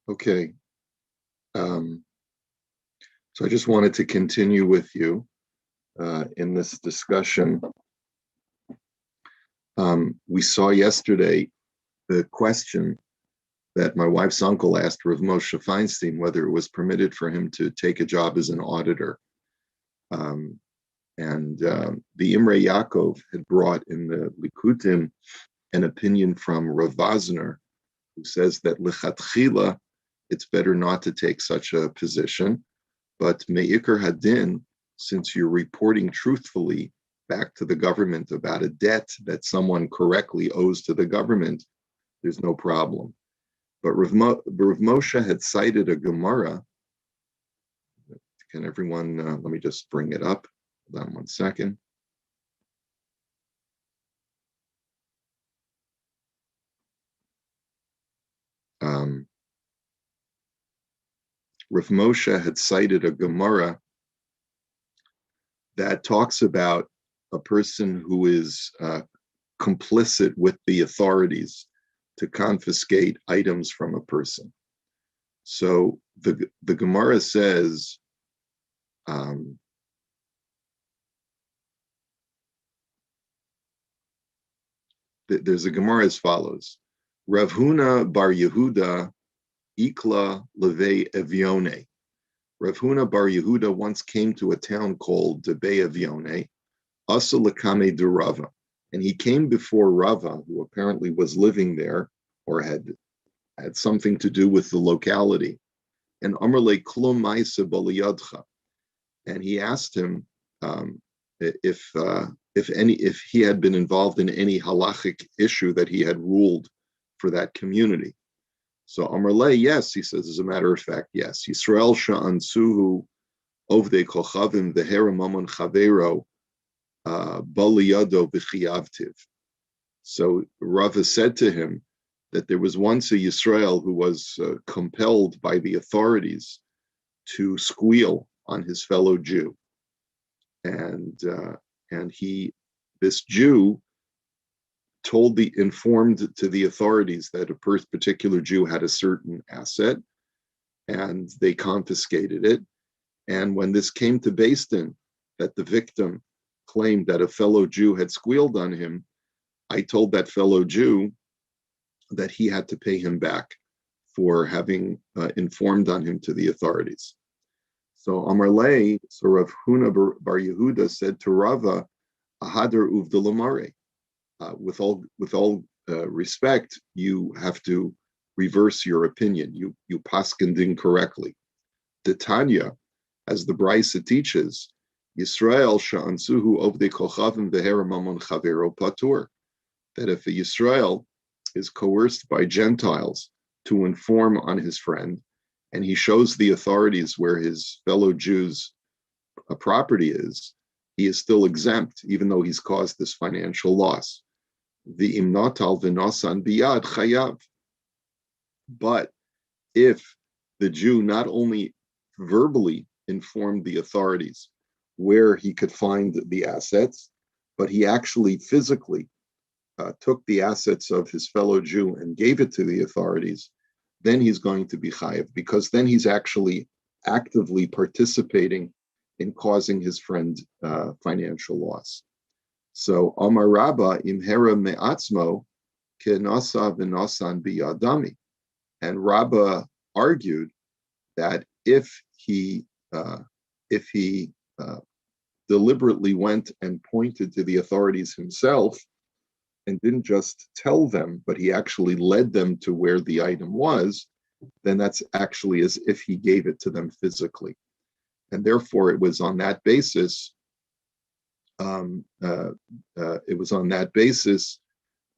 Okay. Um, so I just wanted to continue with you in this discussion. We saw yesterday the question that my wife's uncle asked Rav Moshe Feinstein whether it was permitted for him to take a job as an auditor. The Imrei Yaakov had brought in the Likutim an opinion from Rav Vazner, who says that lichatchila, it's better not to take such a position. But me'ikar hadin, since you're reporting truthfully back to the government about a debt that someone correctly owes to the government, there's no problem. But Rav Moshe had cited a Gemara. Can everyone, let me just bring it up. Hold on 1 second. Rav Moshe had cited a Gemara that talks about a person who is complicit with the authorities to confiscate items from a person. So the Gemara says, there's a Gemara as follows: Rav Huna bar Yehuda ikla levei Evione. Rav Huna bar Yehuda once came to a town called Debei Evione, asa lekame de Rava, and he came before Rava, who apparently was living there or had something to do with the locality. And Amrle klum ma'isa baliyadcha, and he asked him if he had been involved in any halachic issue that he had ruled for that community. So Amrle, yes, he says, as a matter of fact, yes. Yisrael sha'ansuhu ovdei kochavim v'heramamon chavero baliyado v'chiyavtiv. So Rava said to him that there was once a Yisrael who was compelled by the authorities to squeal on his fellow Jew, and this Jew informed to the authorities that a particular Jew had a certain asset, and they confiscated it. And when this came to Beis Din, that the victim claimed that a fellow Jew had squealed on him, I told that fellow Jew that he had to pay him back for having informed on him to the authorities. So Amrle, so Rav Huna bar Yehuda said to Rava, Ahadar uvdalamare. With all respect, you have to reverse your opinion. You paskined incorrectly. The Tanya, as the Brisa teaches, Yisrael sha'ansuhu ovdei kochavim v'heramamon chavero patur, that if a Yisrael is coerced by Gentiles to inform on his friend, and he shows the authorities where his fellow Jews' property is, he is still exempt, even though he's caused this financial loss. The imnatal v'nosan biyad chayav. But if the Jew not only verbally informed the authorities where he could find the assets, but he actually physically took the assets of his fellow Jew and gave it to the authorities, then he's going to be chayav, because then he's actually actively participating in causing his friend financial loss. So Amar Rabba imhera me'atzmo kenasa v'nasan biyadami, and Rabba argued that if he deliberately went and pointed to the authorities himself and didn't just tell them, but he actually led them to where the item was, then that's actually as if he gave it to them physically. And therefore, it was on that basis.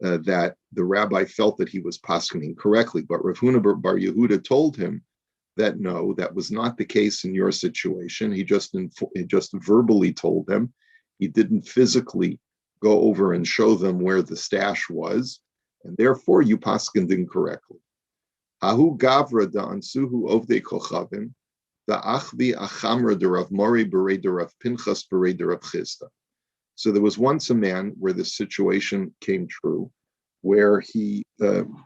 That the rabbi felt that he was paskening correctly. But Rav Huna bar Yehuda told him that no, that was not the case in your situation. He just verbally told them. He didn't physically go over and show them where the stash was, and therefore you paskened incorrectly. Ahu gavra da ansuhu ovdei kochavim da achvi achamra de Rav Mori berei de Rav Pinchas berei de Rav Chisda. So there was once a man where this situation came true, where he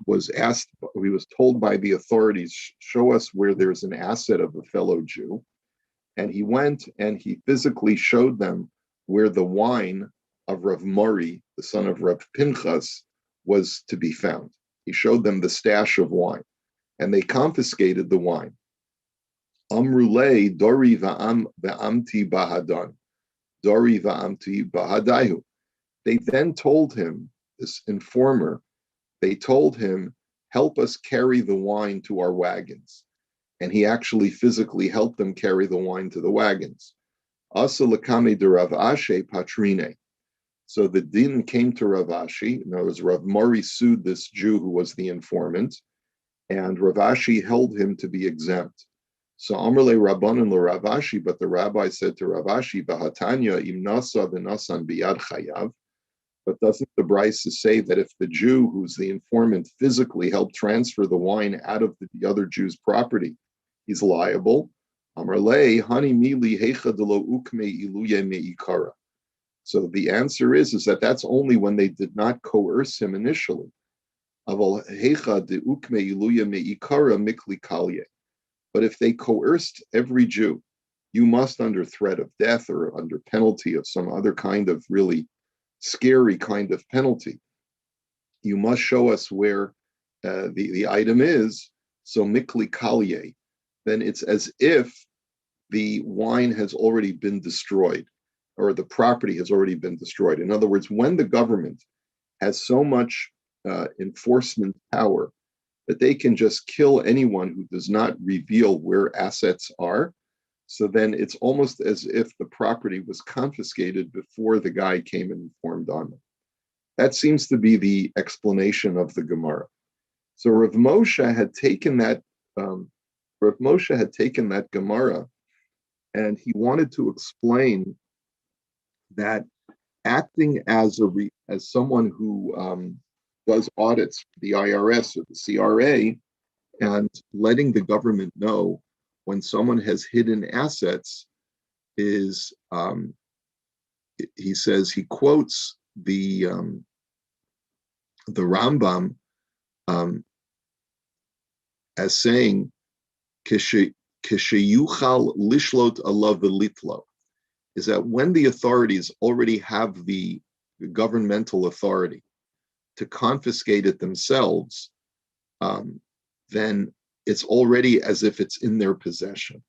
was asked, he was told by the authorities, show us where there's an asset of a fellow Jew. And he went and he physically showed them where the wine of Rav Mori, the son of Rav Pinchas, was to be found. He showed them the stash of wine, and they confiscated the wine. Amrulei Dori va'amti bahadan. Dori va'amti bahadayu. They then told him, this informer, they told him, help us carry the wine to our wagons. And he actually physically helped them carry the wine to the wagons. Asa lakame de Rav Ashe patrine. So the din came to Rav Ashi. In other words, Rav Mori sued this Jew who was the informant, and Rav Ashi held him to be exempt. So Amrle Rabbanan le Rav Ashi, but the rabbi said to Rav Ashi, Bahatanya im nasa v'nasan biyad chayav. But doesn't the Brisa say that if the Jew who's the informant physically helped transfer the wine out of the other Jew's property, he's liable? Amrle hani mili heicha delo ukme iluye meikara. So the answer is that that's only when they did not coerce him initially. Aval heicha de ukme iluye meikara mikli kalye. But if they coerced every Jew, you must, under threat of death or under penalty of some other kind of really scary kind of penalty, you must show us where the item is. So mikli kalye, then it's as if the wine has already been destroyed or the property has already been destroyed. In other words, when the government has so much enforcement power that they can just kill anyone who does not reveal where assets are, so then it's almost as if the property was confiscated before the guy came and informed on them. That seems to be the explanation of the Gemara. So Rav Moshe had taken that Gemara, and he wanted to explain that acting as someone who does audits for the IRS or the CRA and letting the government know when someone has hidden assets is, he says, he quotes the Rambam as saying, "Kishayuchal lishlot alav v'litlo," is that when the authorities already have the governmental authority to confiscate it themselves, then it's already as if it's in their possession.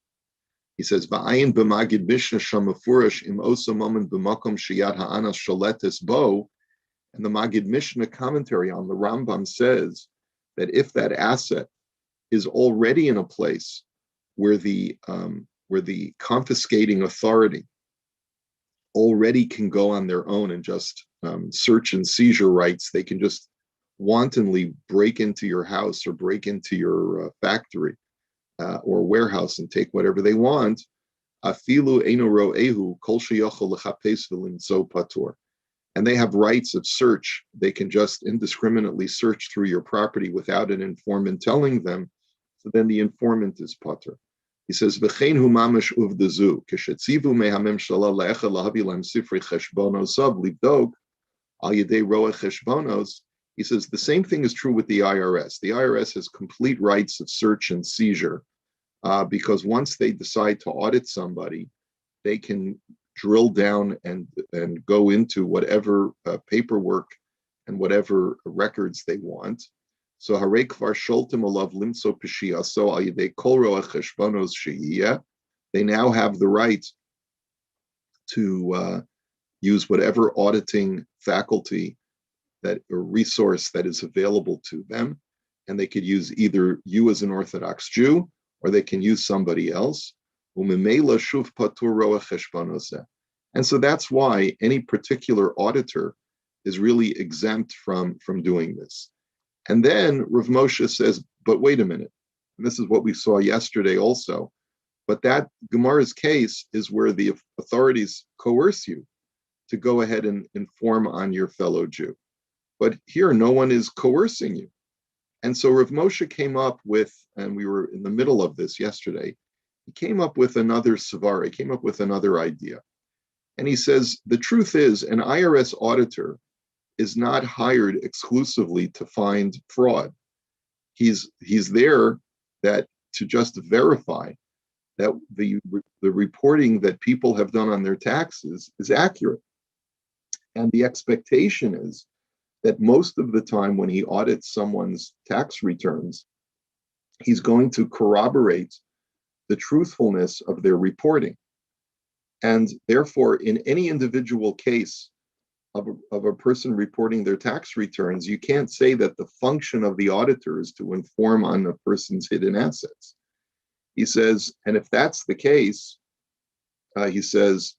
He says, "Va'ayin b'magid mishnah shamafurish im osa mamen b'makom sheyad ha'anas sholetes bo," and the Magid Mishnah commentary on the Rambam says that if that asset is already in a place where the confiscating authority already can go on their own and just search and seizure rights, they can just wantonly break into your house or break into your factory or warehouse and take whatever they want. Afilu eino ro'ehu kol sheyochel lechapes v'limtzo patur. And they have rights of search. They can just indiscriminately search through your property without an informant telling them. So then the informant is patur. He says, "V'chein hu mamash uvdazu kishetzivu mehamemshala le'echad lahavi lem sifrei cheshbonos of libdog al yedei roa cheshbonos." He says the same thing is true with the IRS. The IRS has complete rights of search and seizure because once they decide to audit somebody, they can drill down and go into whatever paperwork and whatever records they want. So harei kvar sholtem alav limso pishiaso al yedei kol roa cheshbonos sheyiyeh. They now have the right to use whatever auditing faculty that or resource that is available to them, and they could use either you as an Orthodox Jew or they can use somebody else. And so that's why any particular auditor is really exempt from doing this. And then Rav Moshe says, but wait a minute, and this is what we saw yesterday also, but that Gemara's case is where the authorities coerce you to go ahead and inform on your fellow Jew. But here, no one is coercing you. And so Rav Moshe came up with, and we were in the middle of this yesterday, he came up with another svara, he came up with another idea. And he says, the truth is, an IRS auditor is not hired exclusively to find fraud. He's there that to just verify that the reporting that people have done on their taxes is accurate. And the expectation is that most of the time when he audits someone's tax returns, he's going to corroborate the truthfulness of their reporting. And therefore, in any individual case of a person reporting their tax returns, you can't say that the function of the auditor is to inform on a person's hidden assets. He says, and if that's the case, he says,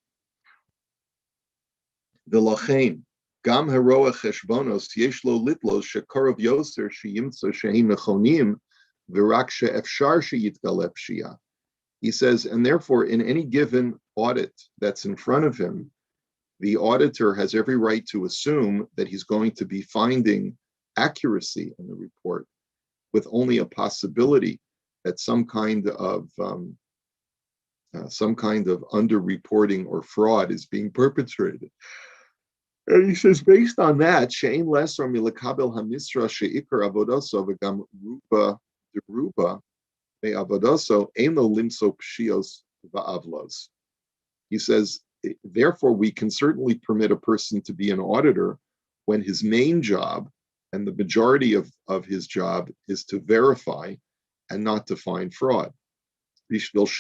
V'lachein, gam haroa cheshbonos yesh lo litlos shekorov yoser sheyimtzo shehi nechonim v'rak she'efshar sheyitgaleh pshia. He says, and therefore, in any given audit that's in front of him, the auditor has every right to assume that he's going to be finding accuracy in the report, with only a possibility that some kind of underreporting or fraud is being perpetrated. And he says, based on that, she'ein lesor milakabel hamisra she'ikar avodoso v'gam ruba deruba me'avodoso ein lo limso pshios va'avlos. He says, therefore, we can certainly permit a person to be an auditor when his main job and the majority of his job is to verify and not to find fraud. He says,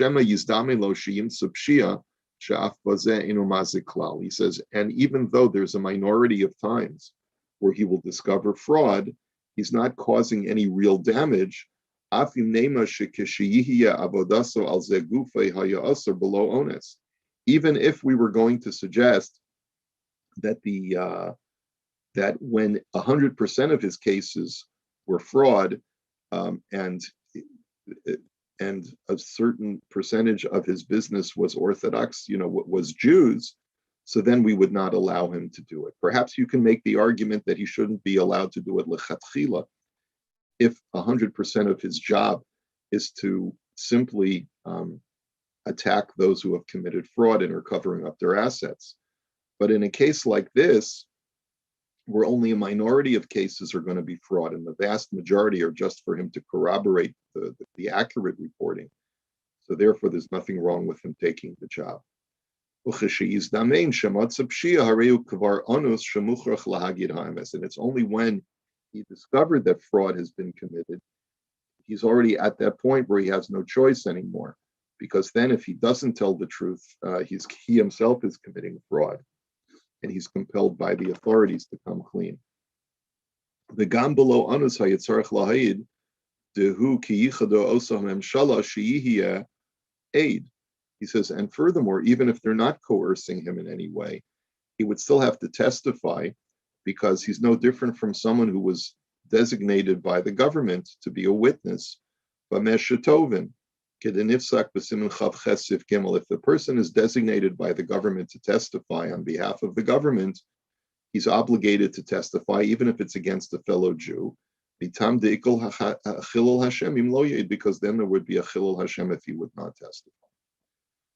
and even though there's a minority of times where he will discover fraud, he's not causing any real damage. Even if we were going to suggest that that when 100% of his cases were fraud, and a certain percentage of his business was Orthodox, was Jews, so then we would not allow him to do it. Perhaps you can make the argument that he shouldn't be allowed to do it lechatchila if 100% of his job is to simply attack those who have committed fraud and are covering up their assets. But in a case like this, where only a minority of cases are going to be fraud and the vast majority are just for him to corroborate the accurate reporting, so therefore there's nothing wrong with him taking the job. And it's only when he discovered that fraud has been committed, he's already at that point where he has no choice anymore. Because then if he doesn't tell the truth, he himself is committing fraud, and he's compelled by the authorities to come clean. The gam below anus hayitzarech lahayid dehu ki yichado osah memshala sheyihiyeh aid. He says, and furthermore, even if they're not coercing him in any way, he would still have to testify, because he's no different from someone who was designated by the government to be a witness. Bamesh shetovin. If the person is designated by the government to testify on behalf of the government, he's obligated to testify, even if it's against a fellow Jew, because then there would be a chilul Hashem if he would not testify.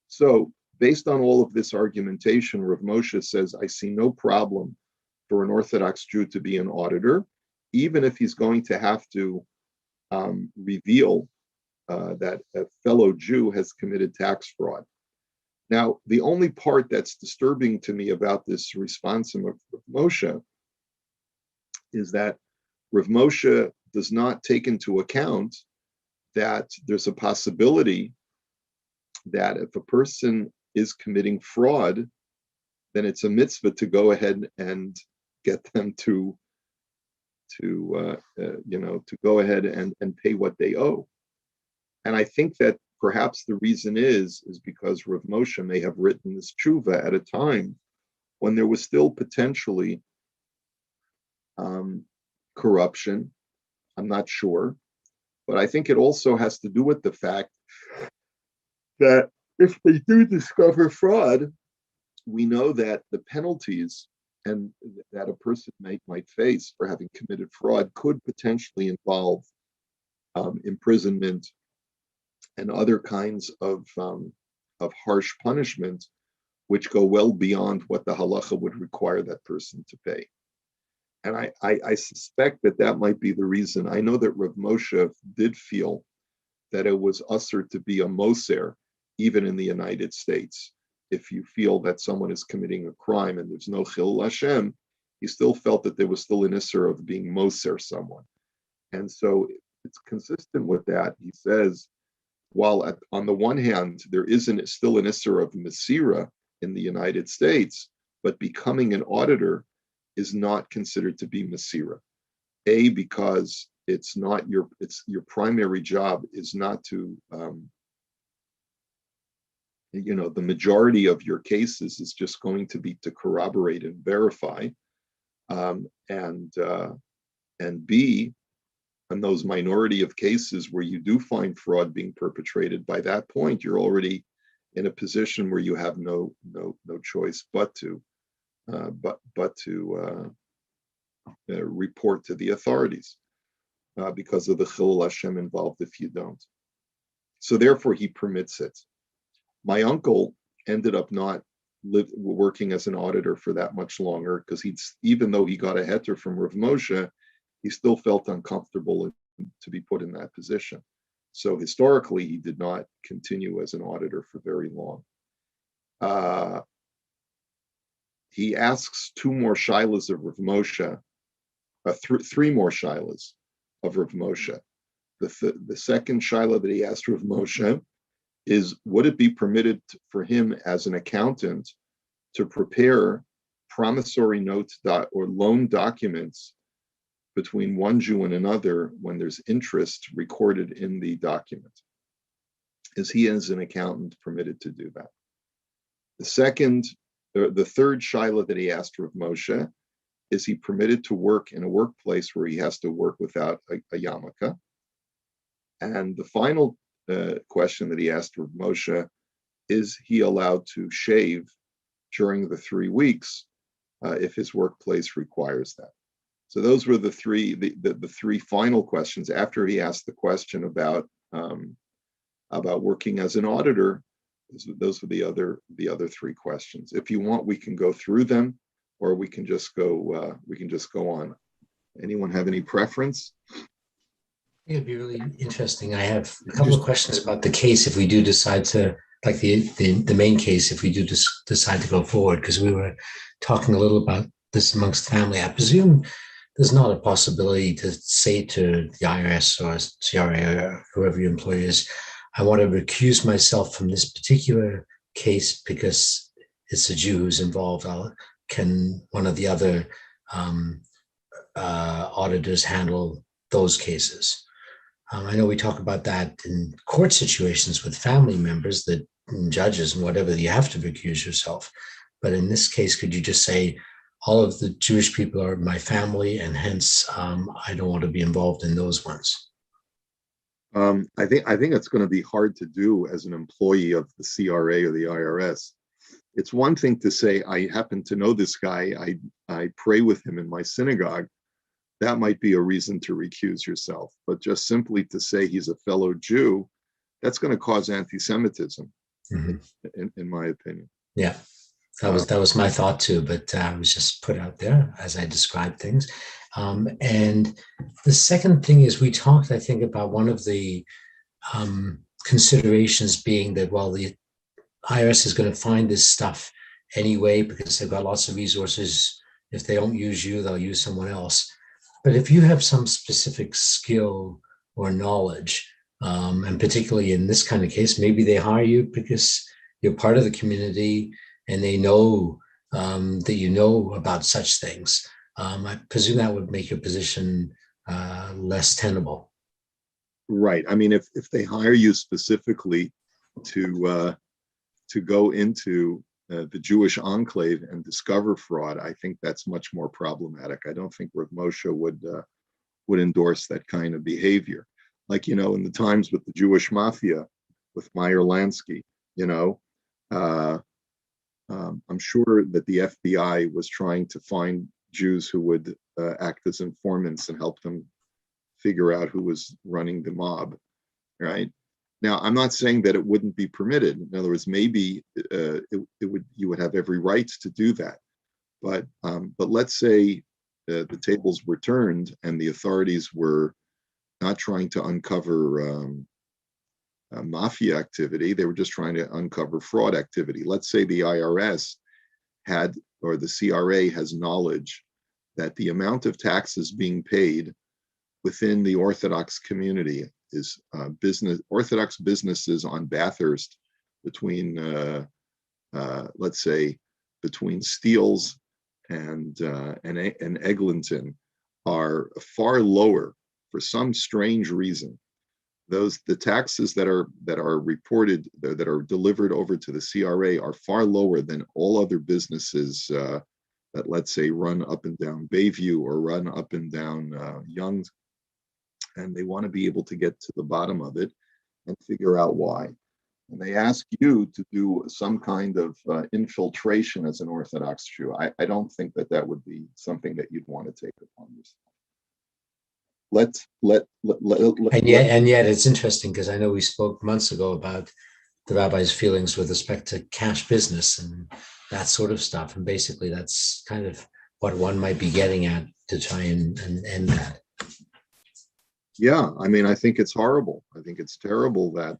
So, based on all of this argumentation, Rav Moshe says, I see no problem for an Orthodox Jew to be an auditor, even if he's going to have to reveal that a fellow Jew has committed tax fraud. Now, the only part that's disturbing to me about this response of Rav Moshe is that Rav Moshe does not take into account that there's a possibility that if a person is committing fraud, then it's a mitzvah to go ahead and get them to go ahead and pay what they owe. And I think that perhaps the reason is because Rav Moshe may have written this tshuva at a time when there was still potentially corruption. I'm not sure. But I think it also has to do with the fact that if they do discover fraud, we know that the penalties and that a person might face for having committed fraud could potentially involve imprisonment and other kinds of harsh punishment, which go well beyond what the halacha would require that person to pay. And I suspect that might be the reason. I know that Rav Moshe did feel that it was usher to be a moser, even in the United States. If you feel that someone is committing a crime and there's no chil Hashem, he still felt that there was still an isser of being moser someone. And so it's consistent with that. He says, while on the one hand, there isn't still an isser of Masira in the United States, but becoming an auditor is not considered to be Masira. A, because it's your primary job is not to, the majority of your cases is just going to be to corroborate and verify. And B, in those minority of cases where you do find fraud being perpetrated, by that point, you're already in a position where you have no choice but to report to the authorities because of the Chilul Hashem involved if you don't. So therefore, he permits it. My uncle ended up not working as an auditor for that much longer because even though he got a heter from Rav Moshe, he still felt uncomfortable to be put in that position. So historically, he did not continue as an auditor for very long. He asks two more shilas of Rav Moshe, three more shilas of Rav Moshe. The second shaila that he asked Rav Moshe is, would it be permitted for him as an accountant to prepare promissory notes or loan documents between one Jew and another when there's interest recorded in the document? Is he as an accountant permitted to do that? The third shaila that he asked Rav Moshe, is he permitted to work in a workplace where he has to work without a yarmulke? And the final question that he asked Rav Moshe, is he allowed to shave during the 3 weeks if his workplace requires that? So those were the three final questions. After he asked the question about working as an auditor, those were the other three questions. If you want, we can go through them, or we can just go on. Anyone have any preference? It'd be really interesting. I have a couple of questions about the case if we do decide to, like the main case, if we do decide to go forward, because we were talking a little about this amongst family. I presume there's not a possibility to say to the IRS or CRA or whoever your employer is, I want to recuse myself from this particular case because it's a Jew who's involved. Can one of the other auditors handle those cases? I know we talk about that in court situations with family members, that judges and whatever, you have to recuse yourself. But in this case, could you just say, all of the Jewish people are my family, and hence I don't want to be involved in those ones? I think it's going to be hard to do as an employee of the CRA or the IRS. It's one thing to say, I happen to know this guy, I pray with him in my synagogue. That might be a reason to recuse yourself. But just simply to say he's a fellow Jew, that's going to cause anti-Semitism, in my opinion. Yeah, that was my thought too, but I was just put out there as I described things. And the second thing is, we talked, I think, about one of the considerations being that, well, the IRS is going to find this stuff anyway because they've got lots of resources. If they don't use you, they'll use someone else. But if you have some specific skill or knowledge, and particularly in this kind of case, maybe they hire you because you're part of the community and they know that you know about such things. I presume that would make your position less tenable. Right. I mean, if they hire you specifically to go into the Jewish enclave and discover fraud, I think that's much more problematic. I don't think Rav Moshe would endorse that kind of behavior. Like, in the times with the Jewish mafia, with Meyer Lansky, I'm sure that the FBI was trying to find Jews who would act as informants and help them figure out who was running the mob, right? Now, I'm not saying that it wouldn't be permitted. In other words, maybe you would have every right to do that. But let's say the tables were turned and the authorities were not trying to uncover mafia activity. They were just trying to uncover fraud activity. Let's say the IRS had, or the CRA has knowledge that the amount of taxes being paid within the Orthodox community is Orthodox businesses on Bathurst between, let's say, between Steeles and Eglinton are far lower for some strange reason. The taxes that are reported, that are delivered over to the CRA, are far lower than all other businesses that, let's say, run up and down Bayview or run up and down Young's, and they want to be able to get to the bottom of it and figure out why. And they ask you to do some kind of infiltration as an Orthodox Jew. I don't think that would be something that you'd want to take upon yourself. And yet it's interesting, because I know we spoke months ago about the rabbi's feelings with respect to cash business and that sort of stuff. And basically that's kind of what one might be getting at to try and end that. Yeah, I mean, I think it's horrible. I think it's terrible that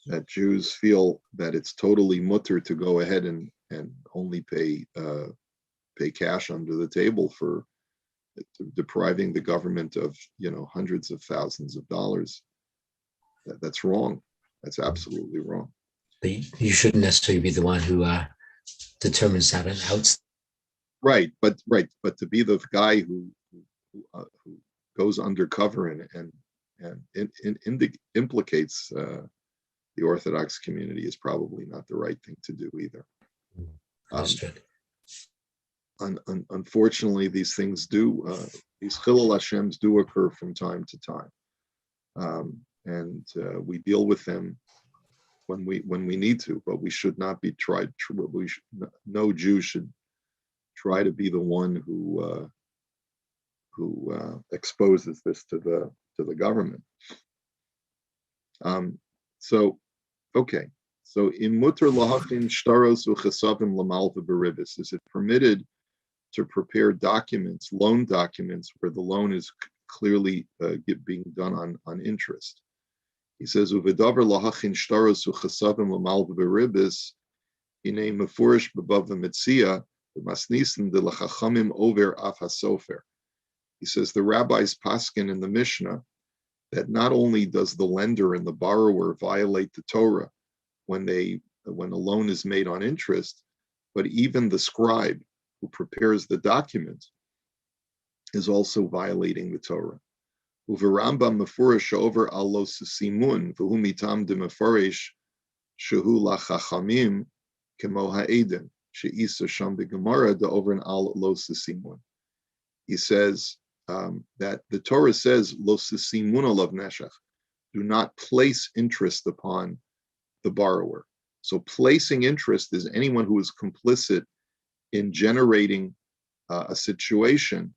that Jews feel that it's totally mutter to go ahead and only pay cash under the table for depriving the government of hundreds of thousands of dollars. That's wrong. That's absolutely wrong. But you shouldn't necessarily be the one who determines that and outs. Right, but to be the guy who goes undercover and implicates the Orthodox community is probably not the right thing to do either. Understood. Unfortunately, these things these Chilul Hashems do occur from time to time, and we deal with them when we need to. But we should not be tried. No Jew should try to be the one who exposes this to the government. Okay. So in mutter lahachin shtaros v'chesavim lamalva beribis, is it permitted to prepare documents, loan documents, where the loan is clearly being done on interest? He says, uvedavar lahachin shtaros v'chesavim lamalva beribis, hinei mefurish b'bav v'metzia v'masnisin de lachachamim over af hasofer. He says the rabbis paskin in the Mishnah that not only does the lender and the borrower violate the Torah when a loan is made on interest, but even the scribe who prepares the document is also violating the Torah. Uverambam mefurish over alo simun v'hu mitam de mefurish shehu lachachamim kemo ha'eden she'isa sham begemara de over an al lo simun. He says that the Torah says lo simun alav neshach, do not place interest upon the borrower. So placing interest is anyone who is complicit in generating a situation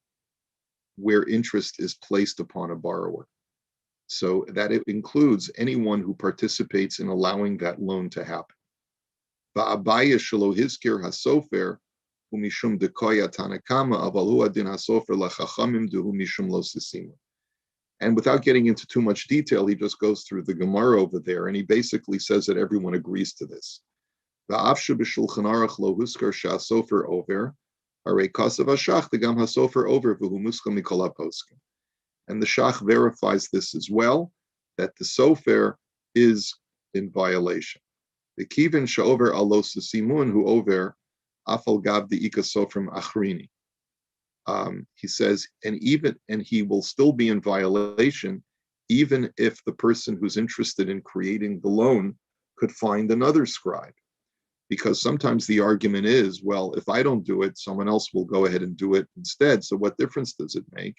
where interest is placed upon a borrower. So that it includes anyone who participates in allowing that loan to happen. Va'abaya shelo hizkir hasofer umishum dekoya tanakama avalu adin hasofer lachachamim dehu mishum lo sisimu. And without getting into too much detail, he just goes through the Gemara over there, and he basically says that everyone agrees to this. And the Shach verifies this as well, that the Sofer is in violation. The Kivin Sha'over Alos Simun who over Afal Gav the Ika Sofrim Achrini. He says, and he will still be in violation, even if the person who's interested in creating the loan could find another scribe. Because sometimes the argument is, well, if I don't do it, someone else will go ahead and do it instead. So what difference does it make?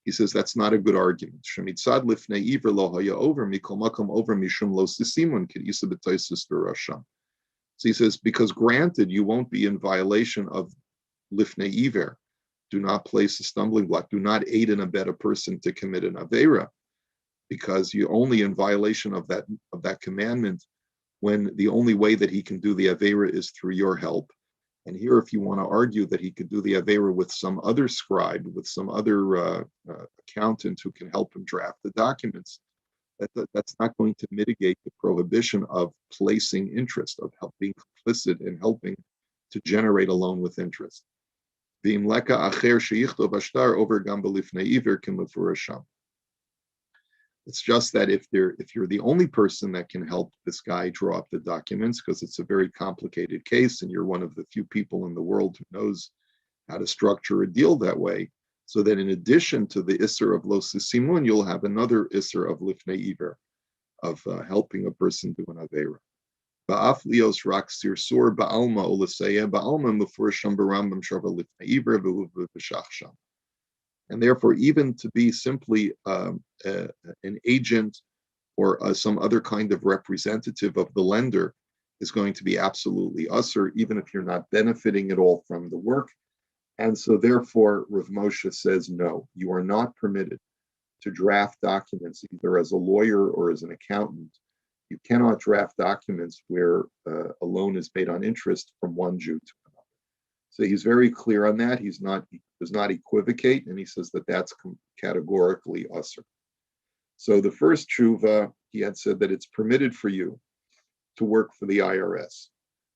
He says that's not a good argument. So he says, because granted, you won't be in violation of lifnei iver. Do not place a stumbling block. Do not aid and abet a person to commit an aveira, because you're only in violation of that commandment when the only way that he can do the aveira is through your help, And here, if you want to argue that he could do the Avera with some other scribe, with some other accountant who can help him draft the documents, that's not going to mitigate the prohibition of placing interest, of being complicit in helping to generate a loan with interest. It's just that if you're the only person that can help this guy draw up the documents, because it's a very complicated case, and you're one of the few people in the world who knows how to structure a deal that way, so that in addition to the Isser of Lo Simun, you'll have another Isser of Lifnei Iver, of helping a person do an Avera. Ba'af lios rak sirsur ba'alma olaseya ba'alma mufursham barambam shava Lifnei Iver v'shachsham. And therefore, even to be simply an agent or some other kind of representative of the lender is going to be absolutely usher, even if you're not benefiting at all from the work. And so therefore, Rav Moshe says, no, you are not permitted to draft documents either as a lawyer or as an accountant. You cannot draft documents where a loan is made on interest from one Jew to another. So he's very clear on that. He does not equivocate, and he says that that's categorically usher. So the first tshuva, he had said that it's permitted for you to work for the IRS.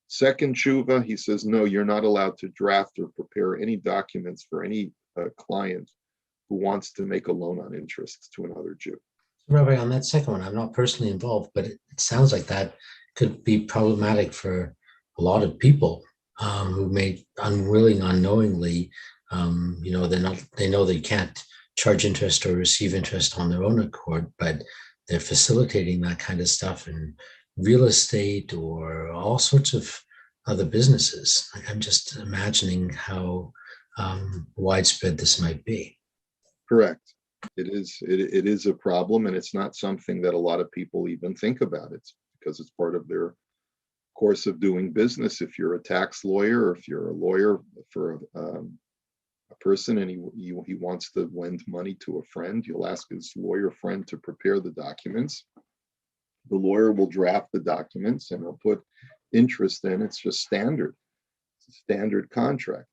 Second tshuva, he says, no, you're not allowed to draft or prepare any documents for any client who wants to make a loan on interest to another Jew. Rabbi, on that second one, I'm not personally involved, but it sounds like that could be problematic for a lot of people who may unknowingly, they know they can't charge interest or receive interest on their own accord, but they're facilitating that kind of stuff in real estate or all sorts of other businesses. I'm just imagining how widespread this might be. Correct. It is a problem, and it's not something that a lot of people even think about. It's because it's part of their course of doing business. If you're a tax lawyer, or if you're a lawyer for a person and he wants to lend money to a friend, you'll ask his lawyer friend to prepare the documents. The lawyer will draft the documents and he'll put interest in. It's just standard. It's a standard contract.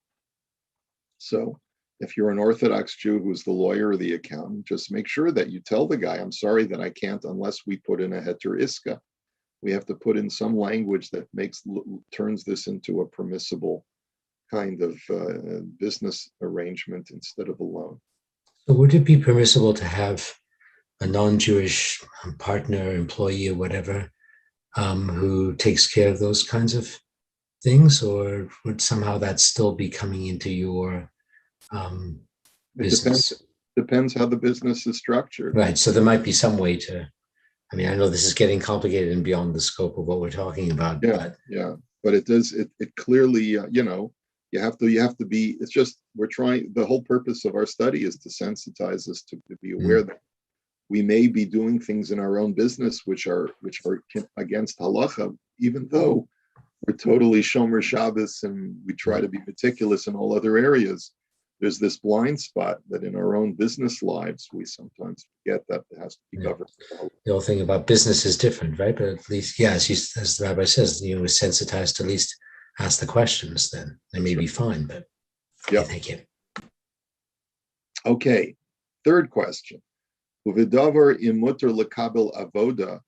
So if you're an Orthodox Jew who's the lawyer or the accountant, just make sure that you tell the guy, I'm sorry that I can't unless we put in a heter iska. We have to put in some language that turns this into a permissible kind of business arrangement instead of a loan. So would it be permissible to have a non-Jewish partner, employee, or whatever, who takes care of those kinds of things, or would somehow that still be coming into your business? It depends how the business is structured. Right. So there might be some way to. I mean, I know this is getting complicated and beyond the scope of what we're talking about. But it does. It clearly, you have to be. It's just we're trying. The whole purpose of our study is to sensitize us to be aware that we may be doing things in our own business which are against halacha, even though we're totally shomer Shabbos and we try to be meticulous in all other areas. There's this blind spot that in our own business lives we sometimes forget that it has to be governed. The whole thing about business is different, right? But at least, as the rabbi says, we're sensitized to at least ask the questions. Then they may be fine. But thank you. Okay, third question. Uvidavar imuter lekabel avoda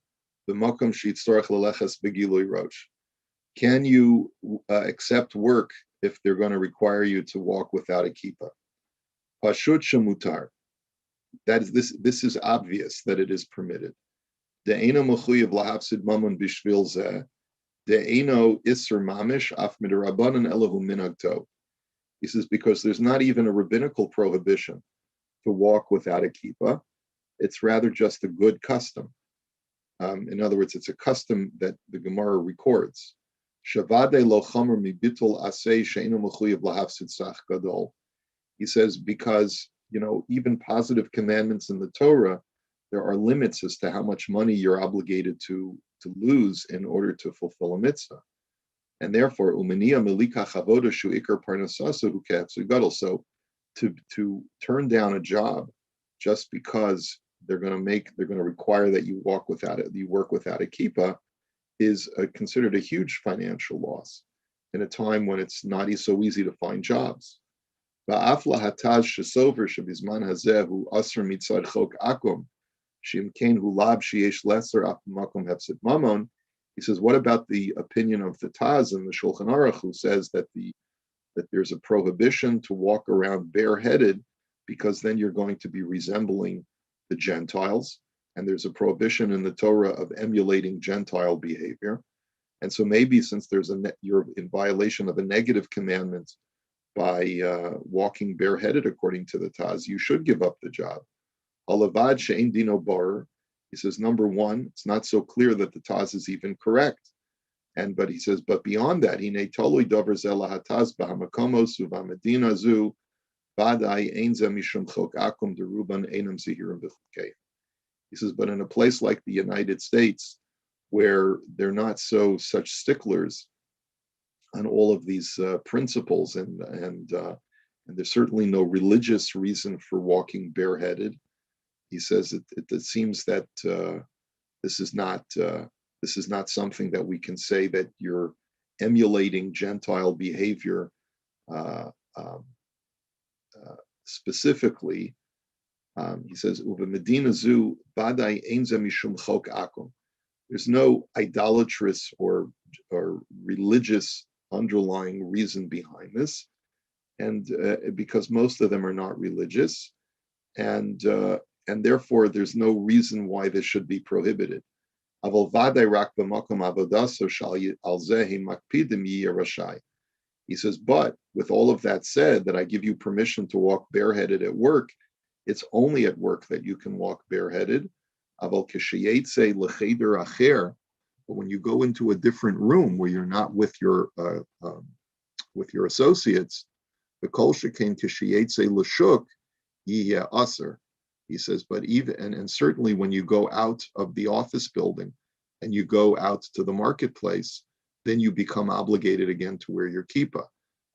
b'makom shitzorach leleches begilui rosh. Can you accept work if they're going to require you to walk without a kippah? Pashut shemutar. That is this is obvious that it is permitted. De'eno mechuyev lahafsid mamon bishvil zeh. De'eno iser mamish af midirabanan elahu minhag tov. He says because there's not even a rabbinical prohibition to walk without a kippah. It's rather just a good custom. In other words, it's a custom that the Gemara records. Shavade lo chamer mi bitul asay she'enu mechuyev lahafsid sach gadol. He says because even positive commandments in the Torah, there are limits as to how much money you're obligated to lose in order to fulfill a mitzvah, and therefore umeniya melika chavoda shu ikar parnasasa hu kehafsid gadol. So to turn down a job just because they're going to require that you work without a kippah is considered a huge financial loss. in a time when it's not so easy to find jobs. He says, what about the opinion of the Taz and the Shulchan Aruch, who says that there's a prohibition to walk around bareheaded because then you're going to be resembling the Gentiles, and there's a prohibition in the Torah of emulating Gentile behavior. And so maybe since you're in violation of a negative commandment by walking bareheaded, according to the Taz, you should give up the job. Alavad she'ein dino bar. He says, number one, it's not so clear that the Taz is even correct. But he says, but beyond that, hinei tolui davar zeh lahataz b'hamakomos u'v'hamedina zu vadai ein zeh mishum chok akum deruban einam zihirim b'chukei. He says, but in a place like the United States, where they're not such sticklers on all of these principles, and there's certainly no religious reason for walking bareheaded. He says it seems that this is not something that we can say that you're emulating Gentile behavior specifically. He says, "Medina zu badai ein ze mishum chok akum." There's no idolatrous or religious underlying reason behind this, and because most of them are not religious, and therefore there's no reason why this should be prohibited. He says, but with all of that said, that I give you permission to walk bareheaded at work, it's only at work that you can walk bareheaded. But when you go into a different room where you're not with your associates, the kol shekain kishiyetze l'shuk yiheh aser. He says, but even and certainly when you go out of the office building and you go out to the marketplace, then you become obligated again to wear your kippah.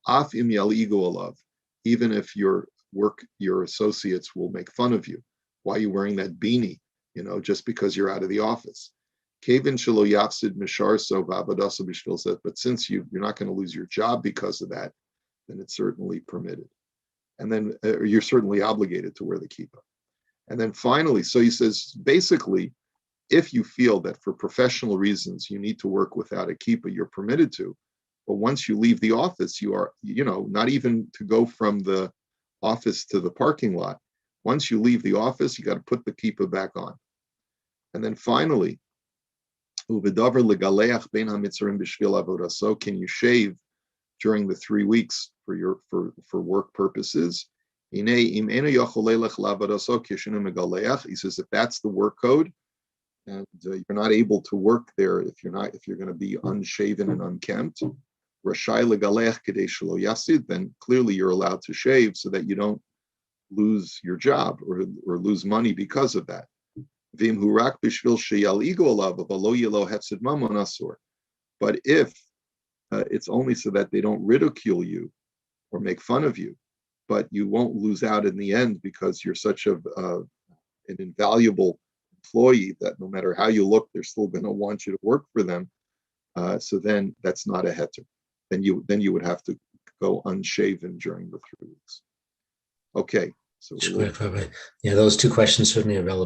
Af im yaligu alav, even if your associates will make fun of you. Why are you wearing that beanie? Just because you're out of the office. Kevin shelo yafsid mishar so v'avadasa b'shvil says, but since you're not going to lose your job because of that, then it's certainly permitted. And then you're certainly obligated to wear the kippah. And then finally, so he says, basically, if you feel that for professional reasons you need to work without a kippah, you're permitted to. But once you leave the office, you are, not even to go from the office to the parking lot. Once you leave the office, you got to put the kippah back on. And then finally, so can you shave during the 3 weeks for work purposes? He says, if that's the work code, and you're not able to work there if you're going to be unshaven and unkempt, then clearly you're allowed to shave so that you don't lose your job or lose money because of that. But if it's only so that they don't ridicule you or make fun of you, but you won't lose out in the end because you're such an invaluable employee that no matter how you look, they're still going to want you to work for them. So then that's not a heter. Then you would have to go unshaven during the 3 weeks. Okay. So yeah, those two questions certainly are relevant.